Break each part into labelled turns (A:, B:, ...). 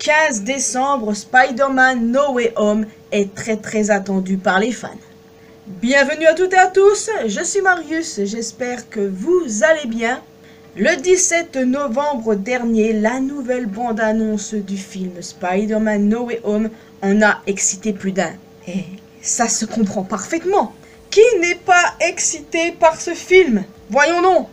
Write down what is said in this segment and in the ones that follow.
A: 15 décembre, Spider-Man No Way Home est très attendu par les fans. Bienvenue à toutes et à tous, je suis Marius, j'espère que vous allez bien. Le 17 novembre dernier, la nouvelle bande-annonce du film Spider-Man No Way Home en a excité plus d'un. Et ça se comprend parfaitement. Qui n'est pas excité par ce film? Voyons donc.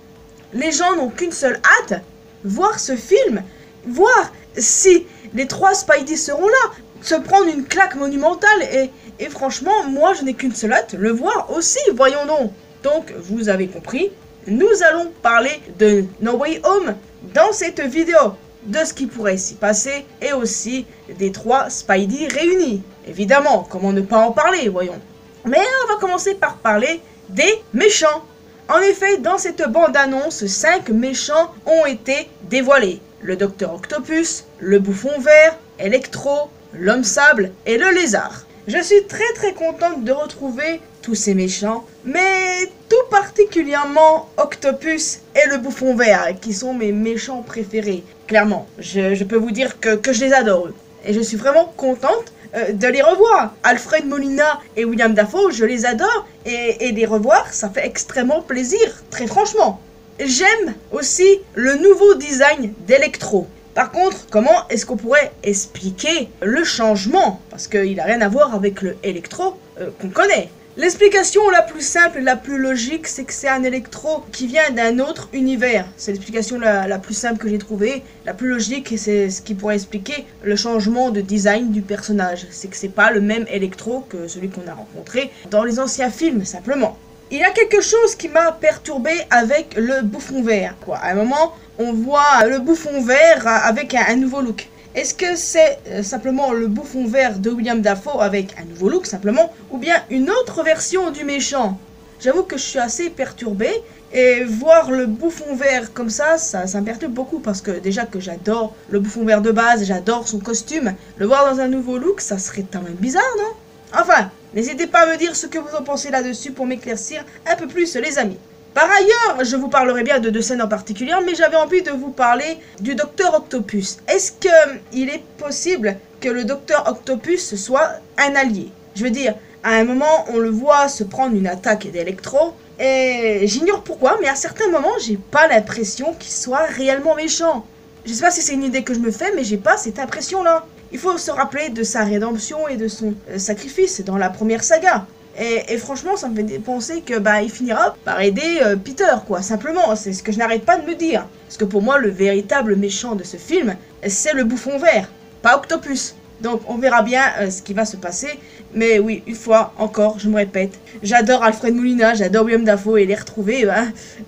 A: Les gens n'ont qu'une seule hâte, voir ce film, voir si les trois Spidey seront là, se prendre une claque monumentale et franchement, moi je n'ai qu'une seule hâte, le voir aussi, voyons donc. Donc, vous avez compris, nous allons parler de No Way Home dans cette vidéo, de ce qui pourrait s'y passer et aussi des trois Spidey réunis. Évidemment, comment ne pas en parler, voyons. Mais on va commencer par parler des méchants. En effet, dans cette bande-annonce, 5 méchants ont été dévoilés. Le Docteur Octopus, le Bouffon Vert, Electro, l'Homme Sable et le Lézard. Je suis très contente de retrouver tous ces méchants, mais tout particulièrement Octopus et le Bouffon Vert, qui sont mes méchants préférés. Clairement, je peux vous dire que je les adore. Et je suis vraiment contente de les revoir. Alfred Molina et William Dafoe, je les adore, et les revoir, ça fait extrêmement plaisir, très franchement. J'aime aussi le nouveau design d'Electro. Par contre, comment est-ce qu'on pourrait expliquer le changement? Parce qu'il n'a rien à voir avec le Electro qu'on connaît. L'explication la plus simple et la plus logique, c'est que c'est un Electro qui vient d'un autre univers. C'est l'explication la plus simple que j'ai trouvée, la plus logique, et c'est ce qui pourrait expliquer le changement de design du personnage. C'est que c'est pas le même Electro que celui qu'on a rencontré dans les anciens films, simplement. Il y a quelque chose qui m'a perturbé avec le Bouffon Vert. À un moment, on voit le Bouffon Vert avec un nouveau look. Est-ce que c'est simplement le Bouffon Vert de William Dafoe avec un nouveau look simplement, ou bien une autre version du méchant? J'avoue que je suis assez perturbé, et voir le Bouffon Vert comme ça me perturbe beaucoup, parce que déjà que j'adore le Bouffon Vert de base, j'adore son costume, le voir dans un nouveau look, ça serait quand même bizarre, non? Enfin, n'hésitez pas à me dire ce que vous en pensez là-dessus pour m'éclaircir un peu plus, les amis. Par ailleurs, je vous parlerai bien de 2 scènes en particulier, mais j'avais envie de vous parler du Docteur Octopus. Est-ce qu'il est possible que le Docteur Octopus soit un allié? Je veux dire, à un moment, on le voit se prendre une attaque d'Electro, et j'ignore pourquoi, mais à certains moments, j'ai pas l'impression qu'il soit réellement méchant. Je sais pas si c'est une idée que je me fais, mais j'ai pas cette impression-là. Il faut se rappeler de sa rédemption et de son sacrifice dans la première saga. Et franchement, ça me fait penser que il finira par aider Peter, quoi, simplement. C'est ce que je n'arrête pas de me dire. Parce que pour moi, le véritable méchant de ce film, c'est le Bouffon Vert, pas Octopus. Donc on verra bien ce qui va se passer. Mais oui, une fois encore, je me répète, j'adore Alfred Molina, j'adore William Dafoe, et les retrouver,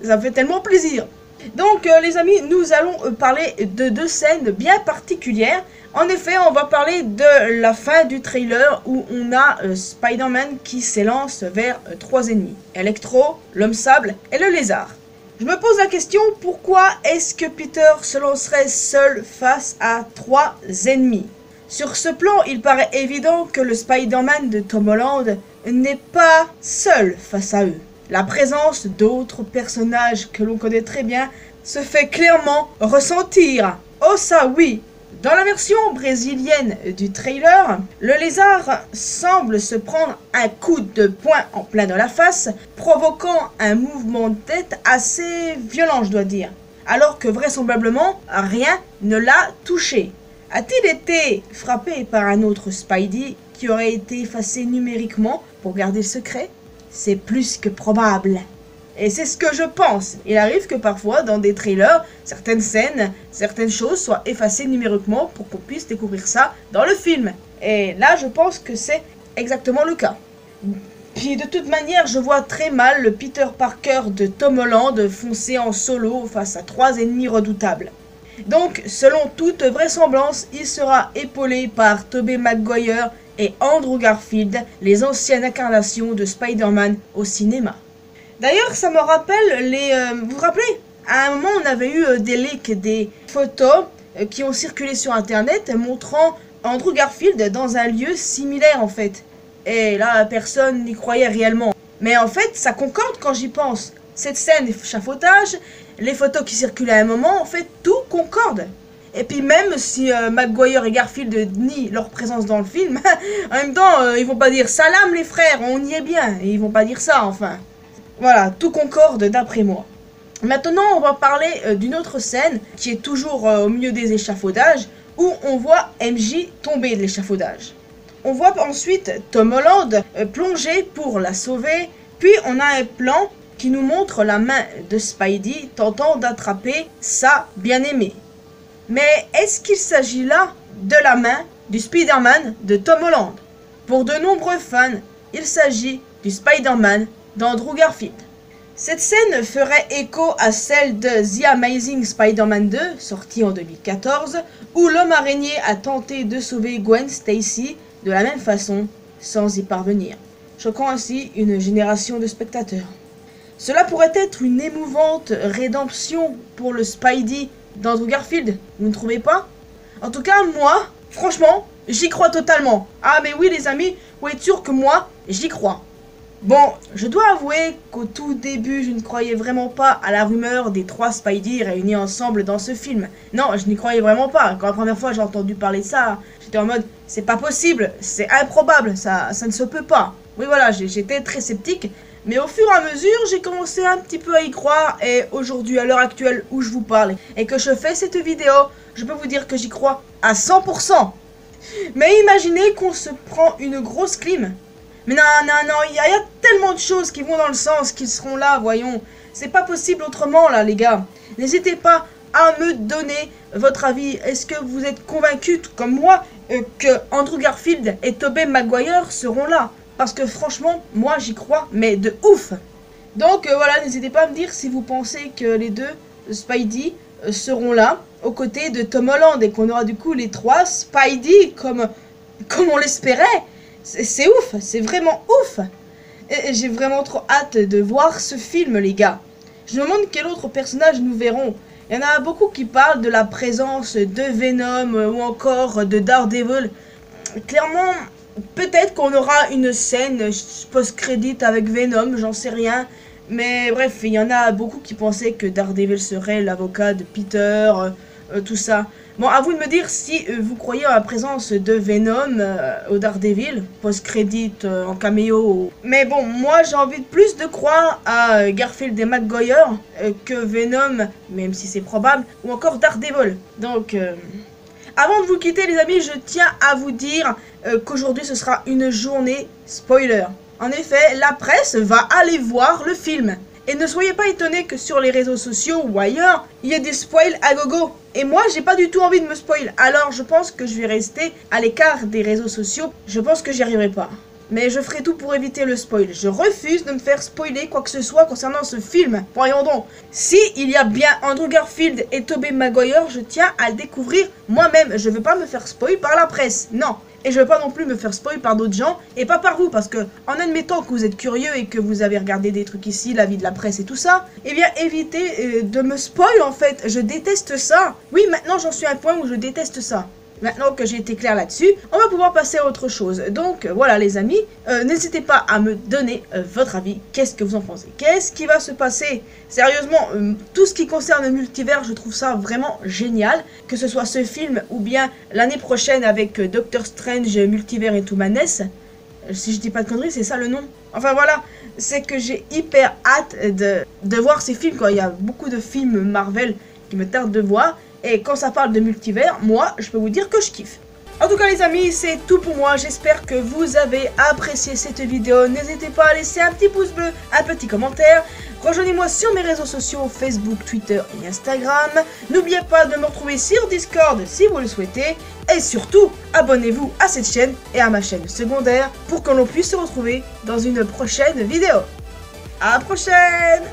A: ça me fait tellement plaisir. Donc les amis, nous allons parler de 2 scènes bien particulières. En effet, on va parler de la fin du trailer où on a Spider-Man qui s'élance vers 3 ennemis. Electro, l'Homme Sable et le Lézard. Je me pose la question, pourquoi est-ce que Peter se lancerait seul face à 3 ennemis? Sur ce plan, il paraît évident que le Spider-Man de Tom Holland n'est pas seul face à eux. La présence d'autres personnages que l'on connaît très bien se fait clairement ressentir. Oh ça oui! Dans la version brésilienne du trailer, le Lézard semble se prendre un coup de poing en plein dans la face, provoquant un mouvement de tête assez violent, je dois dire, alors que vraisemblablement rien ne l'a touché. A-t-il été frappé par un autre Spidey qui aurait été effacé numériquement pour garder le secret? C'est plus que probable. Et c'est ce que je pense. Il arrive que parfois, dans des trailers, certaines scènes, certaines choses soient effacées numériquement pour qu'on puisse découvrir ça dans le film. Et là, je pense que c'est exactement le cas. Puis de toute manière, je vois très mal le Peter Parker de Tom Holland foncer en solo face à 3 ennemis redoutables. Donc, selon toute vraisemblance, il sera épaulé par Tobey Maguire et Andrew Garfield, les anciennes incarnations de Spider-Man au cinéma. D'ailleurs, ça me rappelle vous vous rappelez? À un moment, on avait eu des leaks, des photos qui ont circulé sur internet montrant Andrew Garfield dans un lieu similaire en fait. Et là, personne n'y croyait réellement. Mais en fait, ça concorde quand j'y pense. Cette scène d'échafaudage, les photos qui circulaient à un moment, en fait, tout concorde. Et puis même si Maguire et Garfield nient leur présence dans le film, en même temps, ils vont pas dire salam les frères, on y est bien. Et ils vont pas dire ça, enfin. Voilà, tout concorde d'après moi. Maintenant, on va parler d'une autre scène qui est toujours au milieu des échafaudages, où on voit MJ tomber de l'échafaudage. On voit ensuite Tom Holland plonger pour la sauver, puis on a un plan qui nous montre la main de Spidey tentant d'attraper sa bien-aimée. Mais est-ce qu'il s'agit là de la main du Spider-Man de Tom Holland? Pour de nombreux fans, il s'agit du Spider-Man d'Andrew Garfield. Cette scène ferait écho à celle de The Amazing Spider-Man 2, sortie en 2014, où l'homme araignée a tenté de sauver Gwen Stacy de la même façon, sans y parvenir, choquant ainsi une génération de spectateurs. Cela pourrait être une émouvante rédemption pour le Spidey d'Andrew Garfield, vous ne trouvez pas? En tout cas, moi, franchement, j'y crois totalement. Ah mais oui les amis, vous êtes sûr que moi, j'y crois. Bon, je dois avouer qu'au tout début, je ne croyais vraiment pas à la rumeur des 3 Spidey réunis ensemble dans ce film. Non, je n'y croyais vraiment pas. Quand la première fois j'ai entendu parler de ça, j'étais en mode, c'est pas possible, c'est improbable, ça ne se peut pas. Oui voilà, j'étais très sceptique. Mais au fur et à mesure, j'ai commencé un petit peu à y croire, et aujourd'hui, à l'heure actuelle où je vous parle, et que je fais cette vidéo, je peux vous dire que j'y crois à 100%. Mais imaginez qu'on se prend une grosse clim. Mais non, il y a tellement de choses qui vont dans le sens, qui seront là, voyons. C'est pas possible autrement, là, les gars. N'hésitez pas à me donner votre avis. Est-ce que vous êtes convaincus, comme moi, que Andrew Garfield et Tobey Maguire seront là? Parce que franchement, moi j'y crois, mais de ouf. Donc voilà, n'hésitez pas à me dire si vous pensez que les deux Spidey seront là, aux côtés de Tom Holland, et qu'on aura du coup les 3 Spidey, comme on l'espérait. C'est ouf, c'est vraiment ouf. Et j'ai vraiment trop hâte de voir ce film, les gars. Je me demande quel autre personnage nous verrons. Il y en a beaucoup qui parlent de la présence de Venom ou encore de Daredevil. Clairement... peut-être qu'on aura une scène post-crédit avec Venom, j'en sais rien. Mais bref, il y en a beaucoup qui pensaient que Daredevil serait l'avocat de Peter, tout ça. Bon, à vous de me dire si vous croyez à la présence de Venom au Daredevil, post-crédit, en caméo. Mais bon, moi j'ai envie de plus de croire à Garfield et Maguire que Venom, même si c'est probable, ou encore Daredevil. Donc... avant de vous quitter les amis, je tiens à vous dire qu'aujourd'hui ce sera une journée spoiler. En effet, la presse va aller voir le film. Et ne soyez pas étonnés que sur les réseaux sociaux ou ailleurs, il y ait des spoils à gogo. Et moi, j'ai pas du tout envie de me spoil. Alors je pense que je vais rester à l'écart des réseaux sociaux. Je pense que j'y arriverai pas. Mais je ferai tout pour éviter le spoil. Je refuse de me faire spoiler quoi que ce soit concernant ce film. Voyons donc. Si il y a bien Andrew Garfield et Tobey Maguire, je tiens à le découvrir moi-même. Je veux pas me faire spoil par la presse. Non. Et je veux pas non plus me faire spoil par d'autres gens. Et pas par vous. Parce que, en admettant que vous êtes curieux et que vous avez regardé des trucs ici, l'avis de la presse et tout ça, eh bien évitez de me spoil en fait. Je déteste ça. Oui, maintenant j'en suis à un point où je déteste ça. Maintenant que j'ai été clair là-dessus, on va pouvoir passer à autre chose. Donc voilà les amis, n'hésitez pas à me donner votre avis. Qu'est-ce que vous en pensez? Qu'est-ce qui va se passer? Sérieusement, tout ce qui concerne le multivers, je trouve ça vraiment génial. Que ce soit ce film ou bien l'année prochaine avec Doctor Strange, Multivers et Tout Madness. Si je dis pas de conneries, c'est ça le nom. Enfin voilà, c'est que j'ai hyper hâte de voir ces films, quoi. Il y a beaucoup de films Marvel qui me tardent de voir. Et quand ça parle de multivers, moi, je peux vous dire que je kiffe. En tout cas les amis, c'est tout pour moi. J'espère que vous avez apprécié cette vidéo. N'hésitez pas à laisser un petit pouce bleu, un petit commentaire. Rejoignez-moi sur mes réseaux sociaux, Facebook, Twitter et Instagram. N'oubliez pas de me retrouver sur Discord si vous le souhaitez. Et surtout, abonnez-vous à cette chaîne et à ma chaîne secondaire pour que l'on puisse se retrouver dans une prochaine vidéo. À la prochaine!